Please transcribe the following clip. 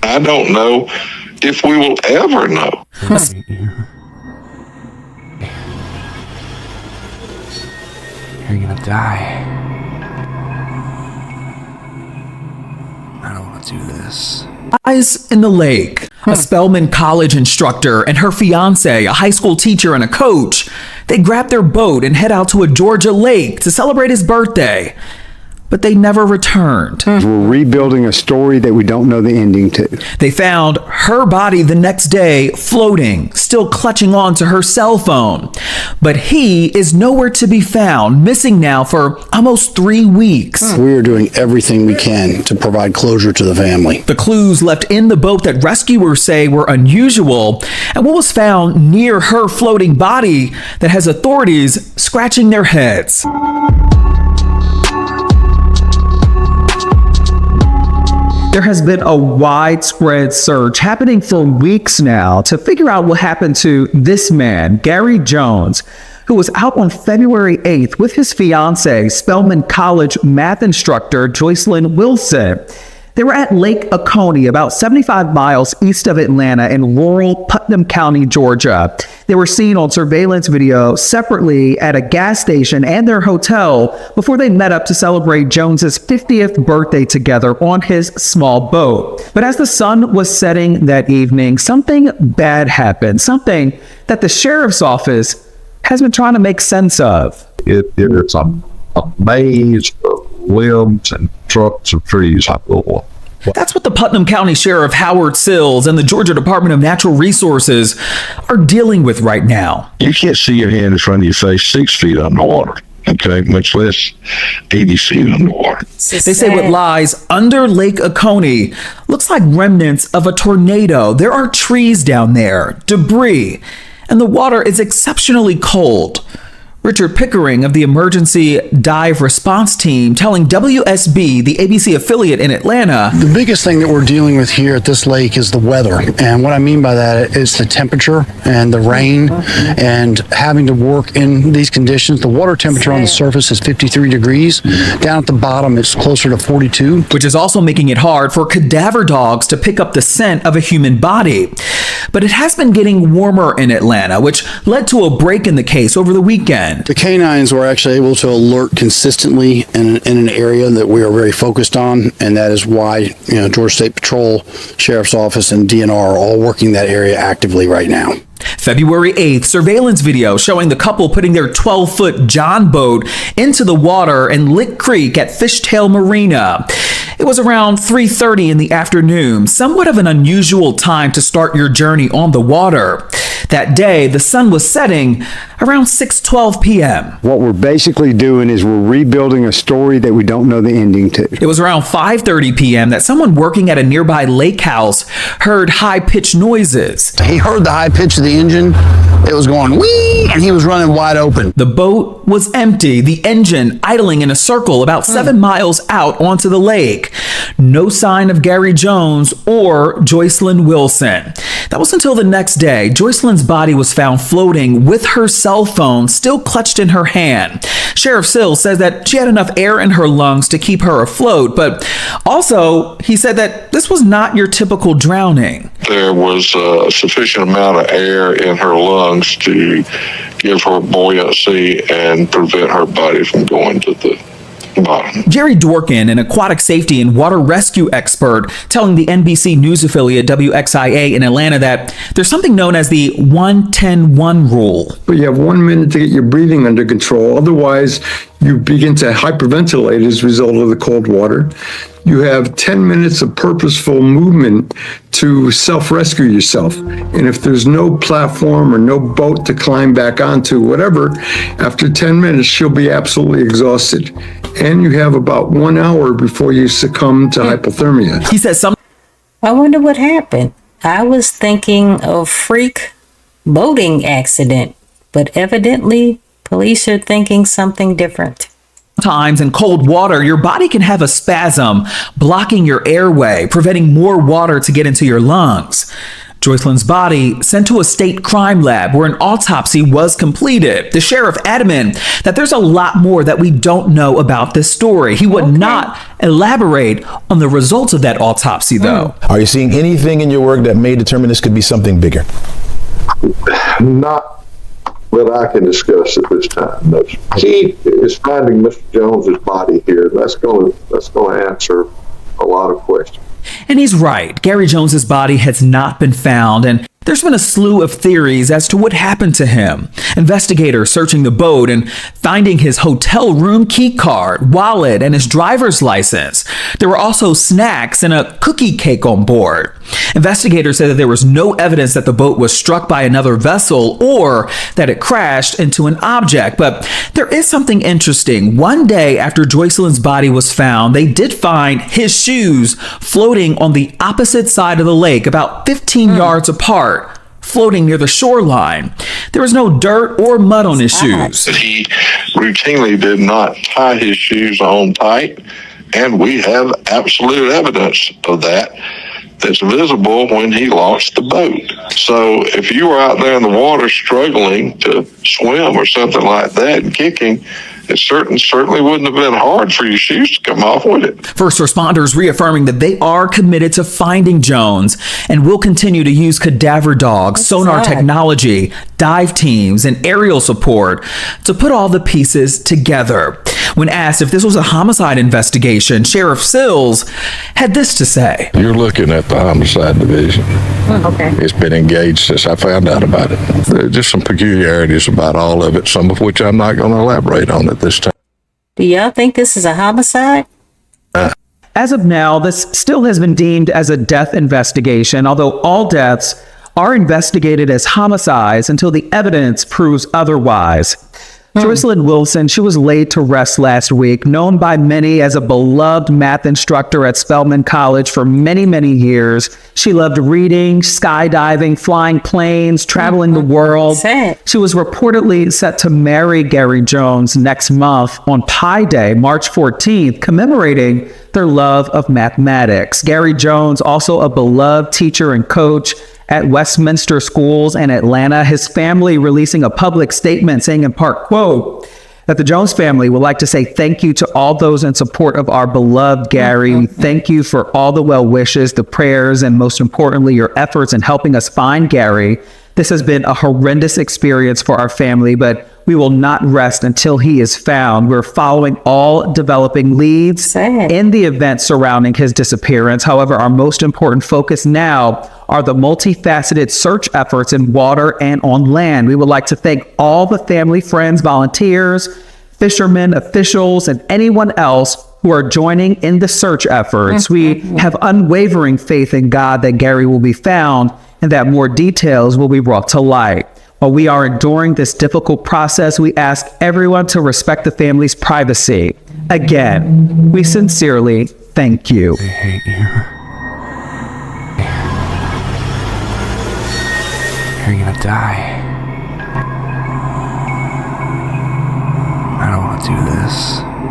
I don't know if we will ever know. You're gonna die. I don't want to do this. Eyes in the lake. A Spelman College instructor and her fiancé, a high school teacher and a coach, they grab their boat and head out to a Georgia lake to celebrate his birthday. But they never returned. We're rebuilding a story that we don't know the ending to. They found her body the next day floating, still clutching on to her cell phone. But he is nowhere to be found, missing now for almost 3 weeks. We are doing everything we can to provide closure to the family. The clues left in the boat that rescuers say were unusual, and what was found near her floating body that has authorities scratching their heads. There has been a widespread search happening for weeks now to figure out what happened to this man, Gary Jones, who was out on February 8th with his fiancée, Spelman College math instructor Joycelyn Wilson. They were at Lake Oconee, about 75 miles east of Atlanta in rural Putnam County, Georgia. They were seen on surveillance video separately at a gas station and their hotel before they met up to celebrate Jones's 50th birthday together on his small boat. But as the sun was setting that evening, something bad happened, something that the sheriff's office has been trying to make sense of. It's a maze of limbs and trucks of trees. That's what the Putnam County Sheriff Howard Sills and the Georgia Department of Natural Resources are dealing with right now. You can't see your hand in front of your face 6 feet underwater, okay, much less 80 feet underwater. They say what lies under Lake Oconee looks like remnants of a tornado. There are trees down there, debris, and the water is exceptionally cold. Richard Pickering of the Emergency Dive Response Team telling WSB, the ABC affiliate in Atlanta, The biggest thing that we're dealing with here at this lake is the weather. And what I mean by that is the temperature and the rain and having to work in these conditions. The water temperature on the surface is 53 degrees. Down at the bottom, it's closer to 42. which is also making it hard for cadaver dogs to pick up the scent of a human body. But it has been getting warmer in Atlanta, which led to a break in the case over the weekend. The canines were actually able to alert consistently in an area that we are very focused on, and that is why Georgia State Patrol, Sheriff's Office, and DNR are all working that area actively right now. February 8th, surveillance video showing the couple putting their 12-foot John boat into the water in Lick Creek at Fishtail Marina. It was around 3:30 in the afternoon, somewhat of an unusual time to start your journey on the water. That day, the sun was setting around 6:12 p.m. What we're basically doing is we're rebuilding a story that we don't know the ending to. It was around 5:30 p.m. that someone working at a nearby lake house heard high-pitched noises. He heard the high pitch of the engine. It was going wee, and he was running wide open. The boat was empty, the engine idling in a circle about 7 miles out onto the lake. No sign of Gary Jones or Joycelyn Wilson. That was until the next day. Joycelyn's body was found floating with her cell phone still clutched in her hand. Sheriff Sills says that she had enough air in her lungs to keep her afloat, but also he said that this was not your typical drowning. There was a sufficient amount of air in her lungs to give her buoyancy and prevent her body from going to the bottom. Jerry Dworkin, an aquatic safety and water rescue expert, telling the NBC News affiliate WXIA in Atlanta that there's something known as the 1-10-1 rule. But you have 1 minute to get your breathing under control. Otherwise, you begin to hyperventilate as a result of the cold water. You have 10 minutes of purposeful movement to self-rescue yourself. And if there's no platform or no boat to climb back onto, whatever, after 10 minutes, she'll be absolutely exhausted. And you have about 1 hour before you succumb to hypothermia. He says I wonder what happened. I was thinking of freak boating accident, but evidently police are thinking something different. sometimes in cold water, your body can have a spasm, blocking your airway, preventing more water to get into your lungs. Joycelyn's body sent to a state crime lab where an autopsy was completed. The sheriff adamant that there's a lot more that we don't know about this story. He would not elaborate on the results of that autopsy, though. Are you seeing anything in your work that may determine this could be something bigger? Not that I can discuss at this time. The key is finding Mr. Jones's body here. That's going to answer a lot of questions. And he's right. Gary Jones's body has not been found, and there's been a slew of theories as to what happened to him. Investigators searching the boat and finding his hotel room key card, wallet, and his driver's license. There were also snacks and a cookie cake on board. Investigators said that there was no evidence that the boat was struck by another vessel or that it crashed into an object. But there is something interesting. One day after Joycelyn's body was found, they did find his shoes floating on the opposite side of the lake, about 15 yards apart, floating near the shoreline. There was no dirt or mud on his shoes. He routinely did not tie his shoes on tight, and we have absolute evidence of that that's visible when he launched the boat. So if you were out there in the water struggling to swim or something like that and kicking, it certainly wouldn't have been hard for your shoes to come off, would it? First responders reaffirming that they are committed to finding Jones and will continue to use cadaver dogs, sonar technology, dive teams, and aerial support to put all the pieces together. When asked if this was a homicide investigation, Sheriff Sills had this to say. You're looking at the Homicide Division. Okay. It's been engaged since I found out about it. There are just some peculiarities about all of it, some of which I'm not going to elaborate on at this time. Do y'all think this is a homicide? As of now, this still has been deemed as a death investigation, although all deaths are investigated as homicides until the evidence proves otherwise. Joycelyn Wilson, she was laid to rest last week, known by many as a beloved math instructor at Spelman College for many, many years. She loved reading, skydiving, flying planes, traveling the world. She was reportedly set to marry Gary Jones next month on Pi Day, March 14th, commemorating their love of mathematics. Gary Jones, also a beloved teacher and coach at Westminster Schools in Atlanta, his family releasing a public statement saying in part, quote, that the Jones family would like to say thank you to all those in support of our beloved Gary. We thank you for all the well wishes, the prayers, and most importantly, your efforts in helping us find Gary. This has been a horrendous experience for our family, but we will not rest until he is found. We're following all developing leads in the event surrounding his disappearance. However, our most important focus now are the multifaceted search efforts in water and on land. We would like to thank all the family, friends, volunteers, fishermen, officials, and anyone else who are joining in the search efforts. We have unwavering faith in God that Gary will be found and that more details will be brought to light. While we are enduring this difficult process, we ask everyone to respect the family's privacy. Again, we sincerely thank you. I hate you. You're gonna die. I don't want to do this.